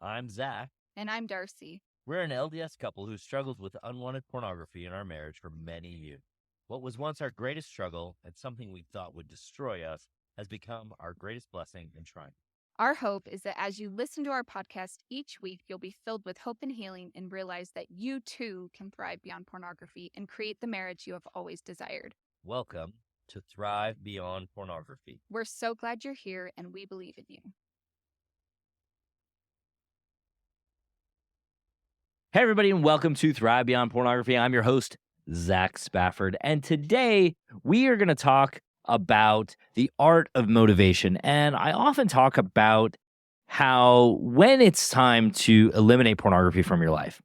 I'm Zach. And I'm Darcy. We're an LDS couple who struggled with unwanted pornography in our marriage for many years. What was once our greatest struggle and something we thought would destroy us has become our greatest blessing and triumph. Our hope is that as you listen to our podcast each week, you'll be filled with hope and healing and realize that you too can thrive beyond pornography and create the marriage you have always desired. Welcome to Thrive Beyond Pornography. We're so glad you're here and we believe in you. Hey, everybody, and welcome to Thrive Beyond Pornography. I'm your host, Zach Spafford, and today we are going to talk about the art of motivation. And I often talk about how when it's time to eliminate pornography from your life,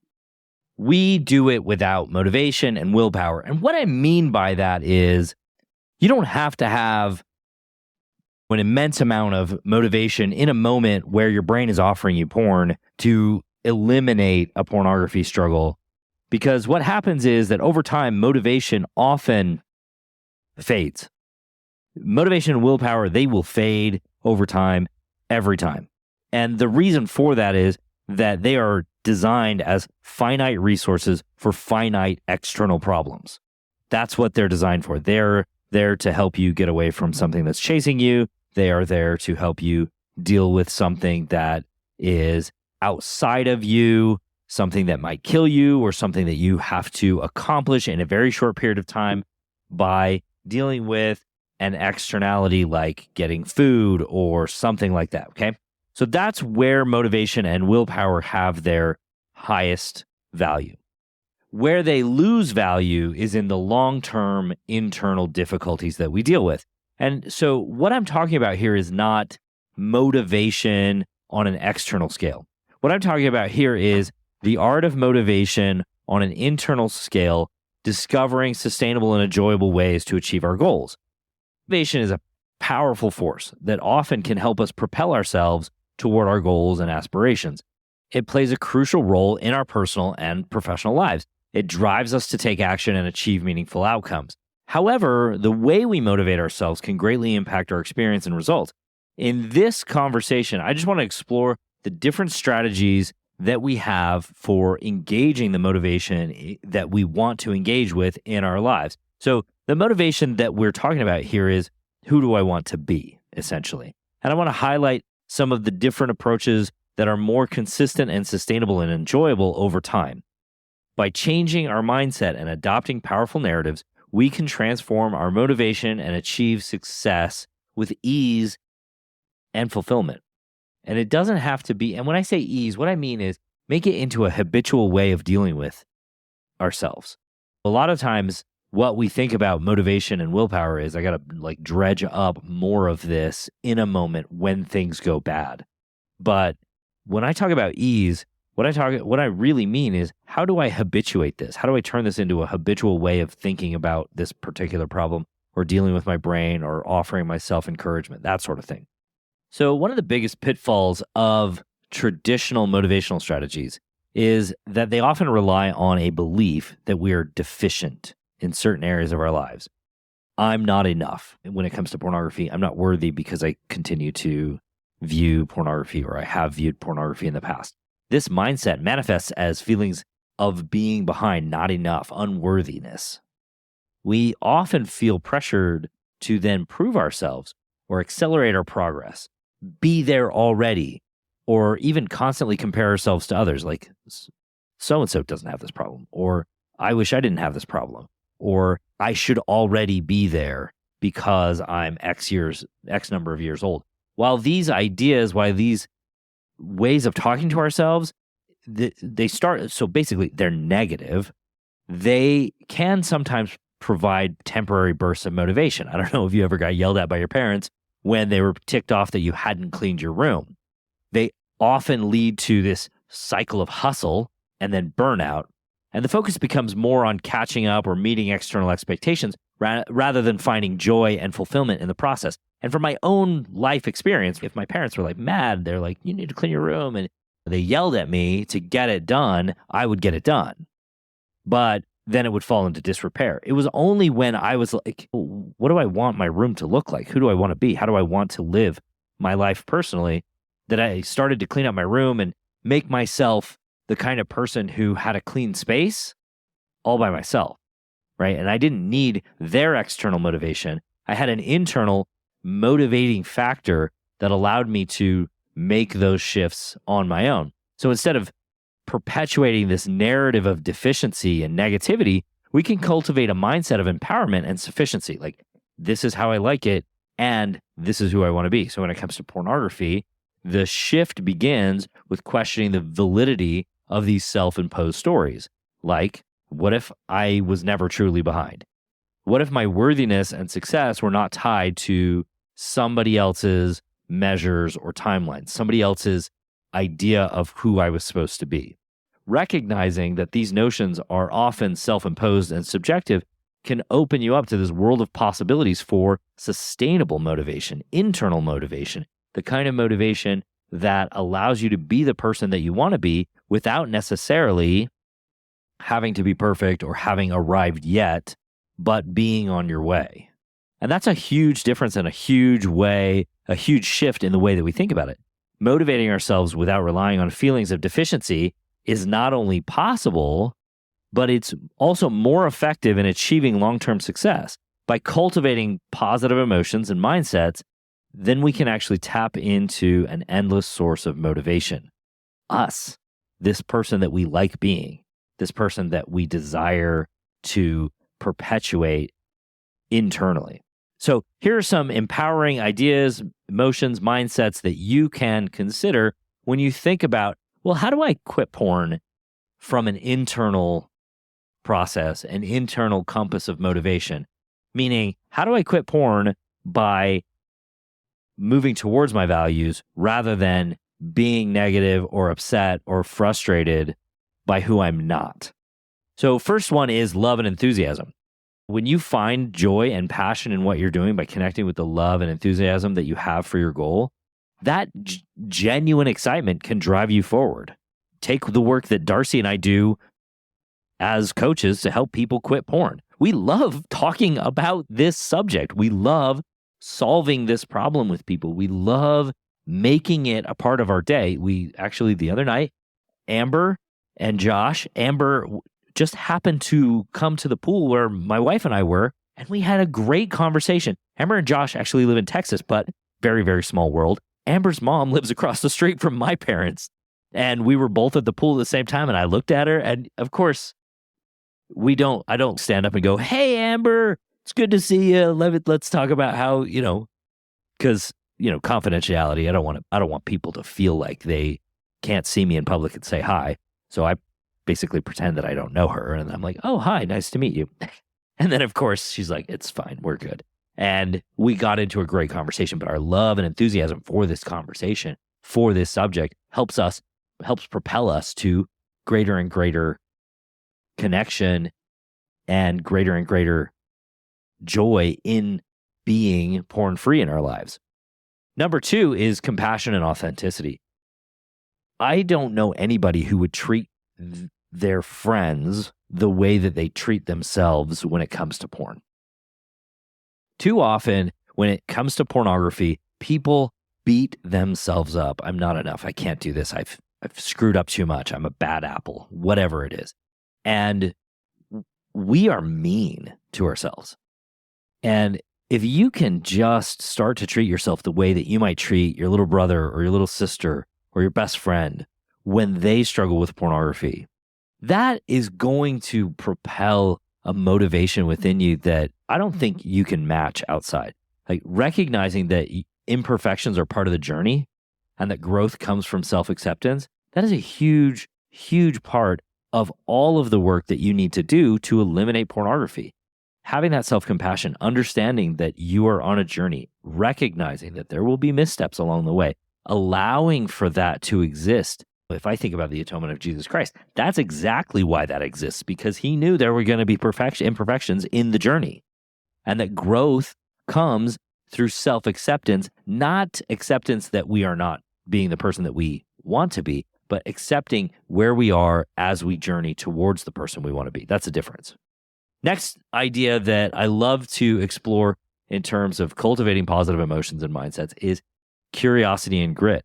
we do it without motivation and willpower. And what I mean by that is you don't have to have an immense amount of motivation in a moment where your brain is offering you porn to eliminate a pornography struggle, because what happens is that over time, motivation often fades. Motivation and willpower, they will fade over time, every time. And the reason for that is that they are designed as finite resources for finite external problems. That's what they're designed for. They're there to help you get away from something that's chasing you. They are there to help you deal with something that is outside of you, something that might kill you, or something that you have to accomplish in a very short period of time by dealing with an externality like getting food or something like that, okay? So that's where motivation and willpower have their highest value. Where they lose value is in the long-term internal difficulties that we deal with. And so what I'm talking about here is not motivation on an external scale. What I'm talking about here is the art of motivation on an internal scale, discovering sustainable and enjoyable ways to achieve our goals. Motivation is a powerful force that often can help us propel ourselves toward our goals and aspirations. It plays a crucial role in our personal and professional lives. It drives us to take action and achieve meaningful outcomes. However, the way we motivate ourselves can greatly impact our experience and results. In this conversation, I just want to explore the different strategies that we have for engaging the motivation that we want to engage with in our lives. So the motivation that we're talking about here is, who do I want to be, essentially? And I want to highlight some of the different approaches that are more consistent and sustainable and enjoyable over time. By changing our mindset and adopting powerful narratives, we can transform our motivation and achieve success with ease and fulfillment. And it doesn't have to be, and when I say ease, what I mean is make it into a habitual way of dealing with ourselves. A lot of times, what we think about motivation and willpower is I got to dredge up more of this in a moment when things go bad. But when I talk about ease, what I really mean is, how do I habituate this? How do I turn this into a habitual way of thinking about this particular problem, or dealing with my brain, or offering myself encouragement, that sort of thing. So one of the biggest pitfalls of traditional motivational strategies is that they often rely on a belief that we are deficient in certain areas of our lives. I'm not enough when it comes to pornography. I'm not worthy because I continue to view pornography, or I have viewed pornography in the past. This mindset manifests as feelings of being behind, not enough, unworthiness. We often feel pressured to then prove ourselves or accelerate our progress, be there already, or even constantly compare ourselves to others, like so-and-so doesn't have this problem, or I wish I didn't have this problem, or I should already be there because I'm X number of years old. While these ways of talking to ourselves, they start, so basically they're negative, they can sometimes provide temporary bursts of motivation. I don't know if you ever got yelled at by your parents when they were ticked off that you hadn't cleaned your room. They often lead to this cycle of hustle and then burnout, and the focus becomes more on catching up or meeting external expectations rather than finding joy and fulfillment in the process. And from my own life experience, if my parents were mad, they're like, you need to clean your room, and they yelled at me to get it done, I would get it done. But then it would fall into disrepair. It was only when I was like, what do I want my room to look like? Who do I want to be? How do I want to live my life personally? That I started to clean up my room and make myself the kind of person who had a clean space all by myself, right? And I didn't need their external motivation. I had an internal motivating factor that allowed me to make those shifts on my own. So instead of perpetuating this narrative of deficiency and negativity, we can cultivate a mindset of empowerment and sufficiency. Like, this is how I like it, and this is who I want to be. So when it comes to pornography, the shift begins with questioning the validity of these self-imposed stories. Like, what if I was never truly behind? What if my worthiness and success were not tied to somebody else's measures or timelines, somebody else's idea of who I was supposed to be? Recognizing that these notions are often self-imposed and subjective can open you up to this world of possibilities for sustainable motivation, internal motivation, the kind of motivation that allows you to be the person that you want to be without necessarily having to be perfect or having arrived yet, but being on your way. And that's a huge difference and a huge shift in the way that we think about it. Motivating ourselves without relying on feelings of deficiency is not only possible, but it's also more effective in achieving long-term success. By cultivating positive emotions and mindsets, then we can actually tap into an endless source of motivation. Us, this person that we like being, this person that we desire to perpetuate internally. So here are some empowering ideas, emotions, mindsets that you can consider when you think about, well, how do I quit porn from an internal process, an internal compass of motivation? Meaning, how do I quit porn by moving towards my values rather than being negative or upset or frustrated by who I'm not? So first one is love and enthusiasm. When you find joy and passion in what you're doing by connecting with the love and enthusiasm that you have for your goal, that genuine excitement can drive you forward. Take the work that Darcy and I do as coaches to help people quit porn. We love talking about this subject. We love solving this problem with people. We love making it a part of our day. We actually, the other night, Amber and Josh, Amber just happened to come to the pool where my wife and I were, and we had a great conversation. Amber and Josh actually live in Texas, but very, very small world. Amber's mom lives across the street from my parents, and we were both at the pool at the same time, and I looked at her, and of course, I don't stand up and go, "Hey, Amber, it's good to see you. Let's talk about how," because, confidentiality. I don't want people to feel like they can't see me in public and say hi. So I basically pretend that I don't know her. And I'm like, "Oh, hi, nice to meet you." And then, of course, she's like, "It's fine. We're good." And we got into a great conversation, but our love and enthusiasm for this conversation, for this subject, helps propel us to greater and greater connection and greater joy in being porn-free in our lives. Number 2 is compassion and authenticity. I don't know anybody who would treat their friends the way that they treat themselves when it comes to porn. Too often, when it comes to pornography, people beat themselves up. I'm not enough. I can't do this. I've screwed up too much. I'm a bad apple, whatever it is. And we are mean to ourselves. And if you can just start to treat yourself the way that you might treat your little brother or your little sister or your best friend when they struggle with pornography, that is going to propel a motivation within you that I don't think you can match outside. Like, recognizing that imperfections are part of the journey and that growth comes from self-acceptance, that is a huge, huge part of all of the work that you need to do to eliminate pornography. Having that self-compassion, understanding that you are on a journey, recognizing that there will be missteps along the way, allowing for that to exist. If I think about the atonement of Jesus Christ, that's exactly why that exists, because he knew there were going to be imperfections in the journey. And that growth comes through self-acceptance, not acceptance that we are not being the person that we want to be, but accepting where we are as we journey towards the person we want to be. That's a difference. Next idea that I love to explore in terms of cultivating positive emotions and mindsets is curiosity and grit.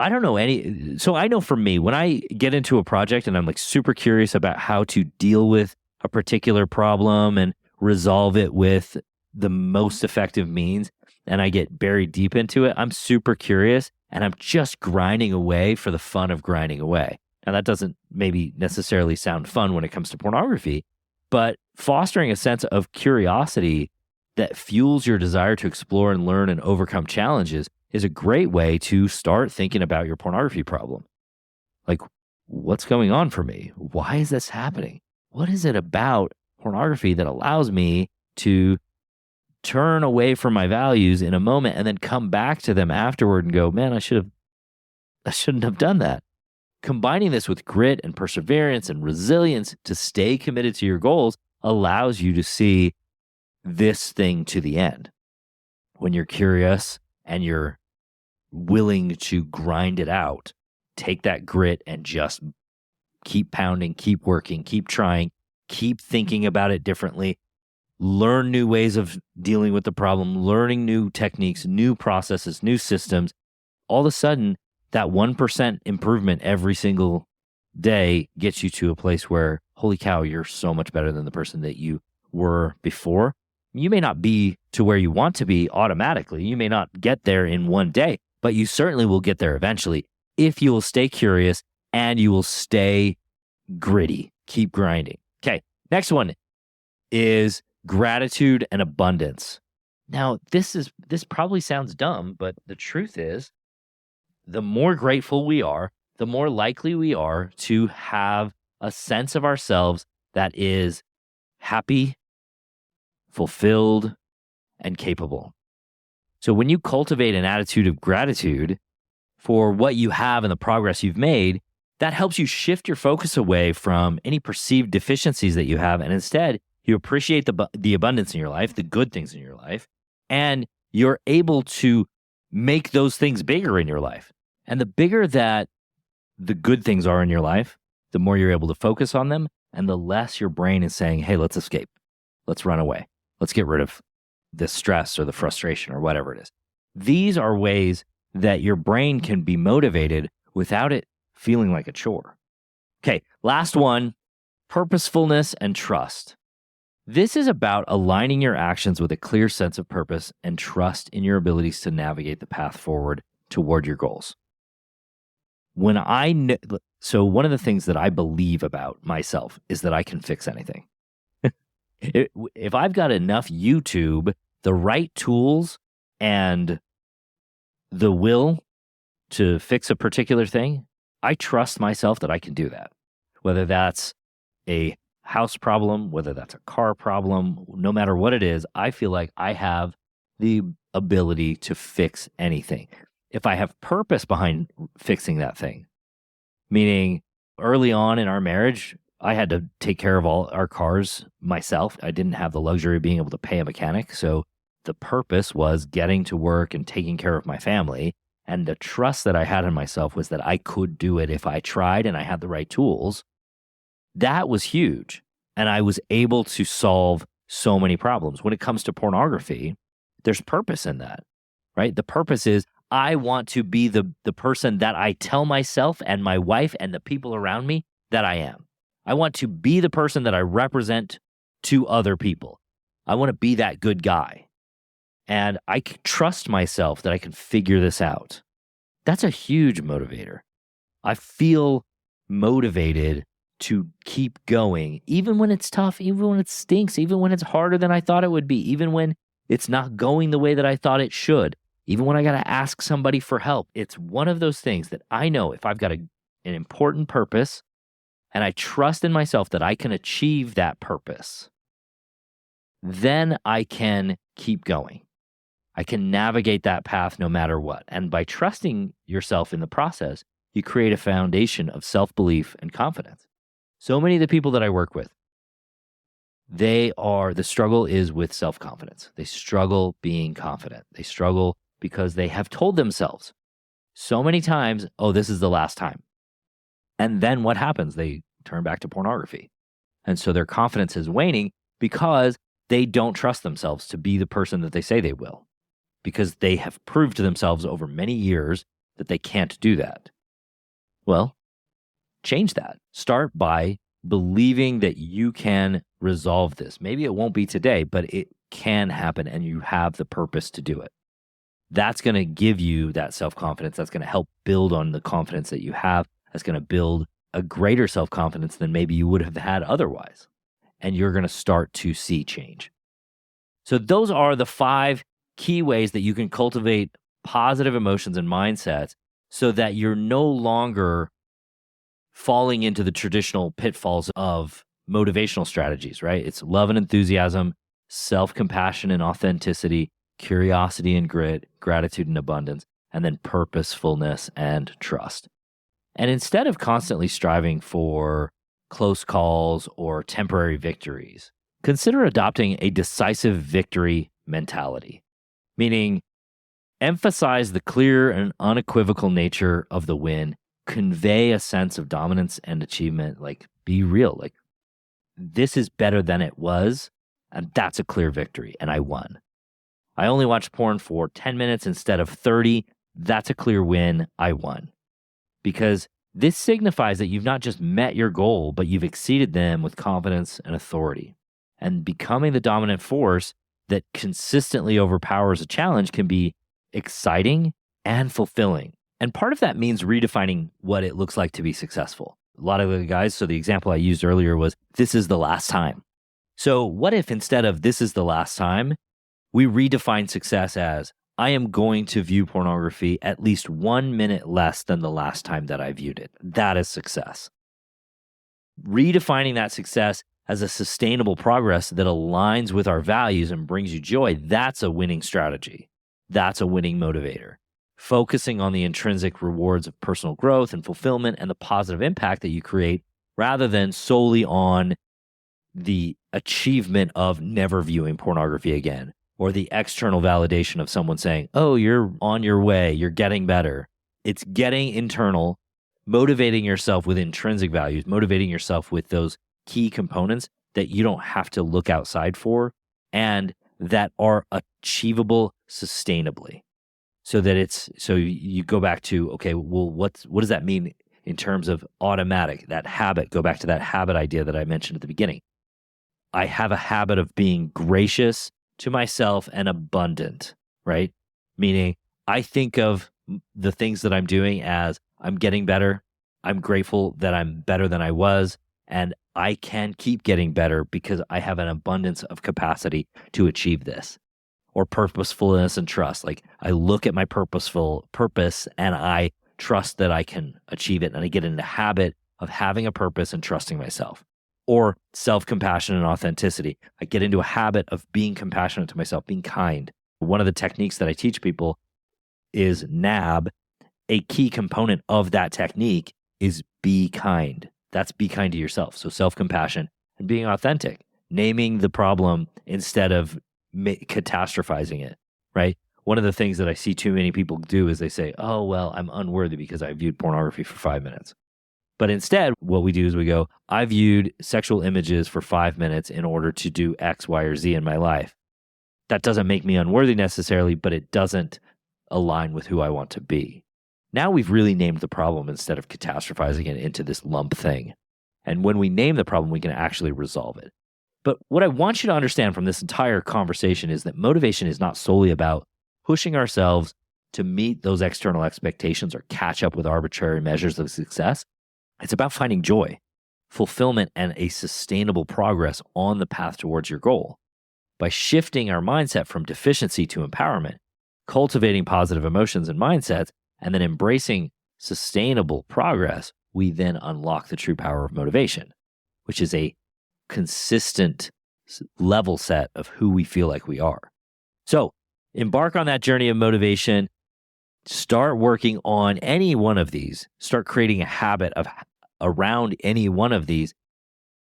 I don't know any. So I know for me, when I get into a project and I'm like super curious about how to deal with a particular problem and resolve it with the most effective means, and I get buried deep into it, I'm super curious and I'm just grinding away for the fun of grinding away. Now, that doesn't maybe necessarily sound fun when it comes to pornography, but fostering a sense of curiosity that fuels your desire to explore and learn and overcome challenges is a great way to start thinking about your pornography problem. Like, what's going on for me? Why is this happening? What is it about pornography that allows me to turn away from my values in a moment and then come back to them afterward and go, man, I shouldn't have done that. Combining this with grit and perseverance and resilience to stay committed to your goals allows you to see this thing to the end. When you're curious and you're willing to grind it out, take that grit and just keep pounding, keep working, keep trying, keep thinking about it differently, learn new ways of dealing with the problem, learning new techniques, new processes, new systems. All of a sudden, that 1% improvement every single day gets you to a place where, holy cow, you're so much better than the person that you were before. You may not be to where you want to be automatically. You may not get there in one day, but you certainly will get there eventually if you will stay curious and you will stay gritty, keep grinding. Okay, next one is gratitude and abundance. Now, this probably sounds dumb, but the truth is, the more grateful we are, the more likely we are to have a sense of ourselves that is happy, fulfilled, and capable. So when you cultivate an attitude of gratitude for what you have and the progress you've made, that helps you shift your focus away from any perceived deficiencies that you have, and instead you appreciate the abundance in your life, the good things in your life, and you're able to make those things bigger in your life. And the bigger that the good things are in your life, the more you're able to focus on them, and the less your brain is saying, hey, let's escape. Let's run away. Let's get rid of the stress or the frustration or whatever it is. These are ways that your brain can be motivated without it feeling like a chore. Okay, last one, purposefulness and trust. This is about aligning your actions with a clear sense of purpose and trust in your abilities to navigate the path forward toward your goals. So one of the things that I believe about myself is that I can fix anything. If I've got enough YouTube, the right tools, and the will to fix a particular thing, I trust myself that I can do that. Whether that's a house problem, whether that's a car problem, no matter what it is, I feel like I have the ability to fix anything. If I have purpose behind fixing that thing, meaning early on in our marriage, I had to take care of all our cars myself. I didn't have the luxury of being able to pay a mechanic. So the purpose was getting to work and taking care of my family. And the trust that I had in myself was that I could do it if I tried and I had the right tools. That was huge. And I was able to solve so many problems. When it comes to pornography, there's purpose in that, right? The purpose is I want to be the person that I tell myself and my wife and the people around me that I am. I want to be the person that I represent to other people. I want to be that good guy. And I can trust myself that I can figure this out. That's a huge motivator. I feel motivated to keep going, even when it's tough, even when it stinks, even when it's harder than I thought it would be, even when it's not going the way that I thought it should, even when I got to ask somebody for help. It's one of those things that I know if I've got an important purpose and I trust in myself that I can achieve that purpose, then I can keep going. I can navigate that path no matter what. And by trusting yourself in the process, you create a foundation of self-belief and confidence. So many of the people that I work with, the struggle is with self-confidence. They struggle being confident. They struggle because they have told themselves so many times, oh, this is the last time. And then what happens? They turn back to pornography. And so their confidence is waning because they don't trust themselves to be the person that they say they will. Because they have proved to themselves over many years that they can't do that. Well, change that. Start by believing that you can resolve this. Maybe it won't be today, but it can happen and you have the purpose to do it. That's going to give you that self-confidence. That's going to help build on the confidence that you have. That's going to build a greater self-confidence than maybe you would have had otherwise. And you're going to start to see change. So those are the 5 key ways that you can cultivate positive emotions and mindsets so that you're no longer falling into the traditional pitfalls of motivational strategies, right? It's love and enthusiasm, self-compassion and authenticity, curiosity and grit, gratitude and abundance, and then purposefulness and trust. And instead of constantly striving for close calls or temporary victories, consider adopting a decisive victory mentality, meaning emphasize the clear and unequivocal nature of the win, convey a sense of dominance and achievement, like be real, like this is better than it was, and that's a clear victory, and I won. I only watched porn for 10 minutes instead of 30. That's a clear win. I won. Because this signifies that you've not just met your goal, but you've exceeded them with confidence and authority. And becoming the dominant force that consistently overpowers a challenge can be exciting and fulfilling. And part of that means redefining what it looks like to be successful. A lot of the guys, so the example I used earlier was, this is the last time. So what if instead of this is the last time, we redefine success as, I am going to view pornography at least 1 minute less than the last time that I viewed it. That is success. Redefining that success as a sustainable progress that aligns with our values and brings you joy, that's a winning strategy. That's a winning motivator. Focusing on the intrinsic rewards of personal growth and fulfillment and the positive impact that you create rather than solely on the achievement of never viewing pornography again, or the external validation of someone saying, oh, you're on your way, you're getting better. It's getting internal, motivating yourself with intrinsic values, motivating yourself with those key components that you don't have to look outside for and that are achievable sustainably. So you go back to, okay, well, what does that mean in terms of automatic, that habit? Go back to that habit idea that I mentioned at the beginning. I have a habit of being gracious to myself and abundant, right? Meaning I think of the things that I'm doing as I'm getting better. I'm grateful that I'm better than I was, and I can keep getting better because I have an abundance of capacity to achieve this. Or purposefulness and trust. Like I look at my purposeful purpose and I trust that I can achieve it, and I get in the habit of having a purpose and trusting myself. Or self-compassion and authenticity. I get into a habit of being compassionate to myself, being kind. One of the techniques that I teach people is NAB. A key component of that technique is be kind. That's be kind to yourself. So self-compassion and being authentic, naming the problem instead of catastrophizing it, right? One of the things that I see too many people do is they say, oh, well, I'm unworthy because I viewed pornography for 5 minutes. But instead, what we do is we go, I viewed sexual images for 5 minutes in order to do X, Y, or Z in my life. That doesn't make me unworthy necessarily, but it doesn't align with who I want to be. Now we've really named the problem instead of catastrophizing it into this lump thing. And when we name the problem, we can actually resolve it. But what I want you to understand from this entire conversation is that motivation is not solely about pushing ourselves to meet those external expectations or catch up with arbitrary measures of success. It's about finding joy, fulfillment, and a sustainable progress on the path towards your goal. By shifting our mindset from deficiency to empowerment, cultivating positive emotions and mindsets, and then embracing sustainable progress, we then unlock the true power of motivation, which is a consistent level set of who we feel like we are. So embark on that journey of motivation. Start working on any one of these. Start creating a habit of around any one of these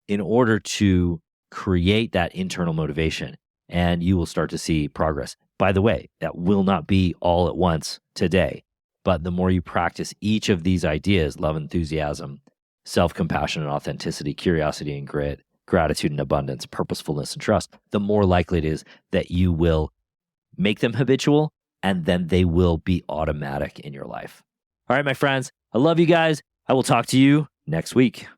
in order to create that internal motivation, and you will start to see progress. By the way, that will not be all at once today, but the more you practice each of these ideas, love, enthusiasm, self-compassion and authenticity, curiosity and grit, gratitude and abundance, purposefulness and trust, the more likely it is that you will make them habitual, and then they will be automatic in your life. All right, my friends, I love you guys. I will talk to you next week.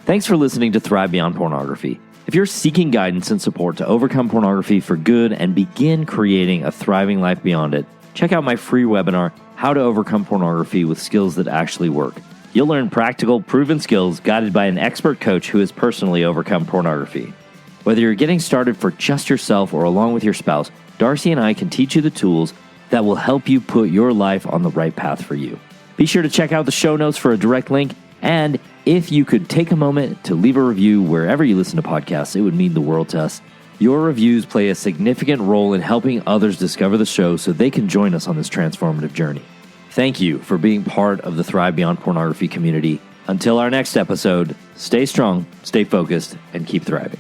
Thanks for listening to Thrive Beyond Pornography. If you're seeking guidance and support to overcome pornography for good and begin creating a thriving life beyond it, check out my free webinar, How to Overcome Pornography with Skills That Actually Work. You'll learn practical, proven skills guided by an expert coach who has personally overcome pornography. Whether you're getting started for just yourself or along with your spouse, Darcy and I can teach you the tools that will help you put your life on the right path for you. Be sure to check out the show notes for a direct link, and if you could take a moment to leave a review wherever you listen to podcasts, it would mean the world to us. Your reviews play a significant role in helping others discover the show so they can join us on this transformative journey. Thank you for being part of the Thrive Beyond Pornography community. Until our next episode, stay strong, stay focused, and keep thriving.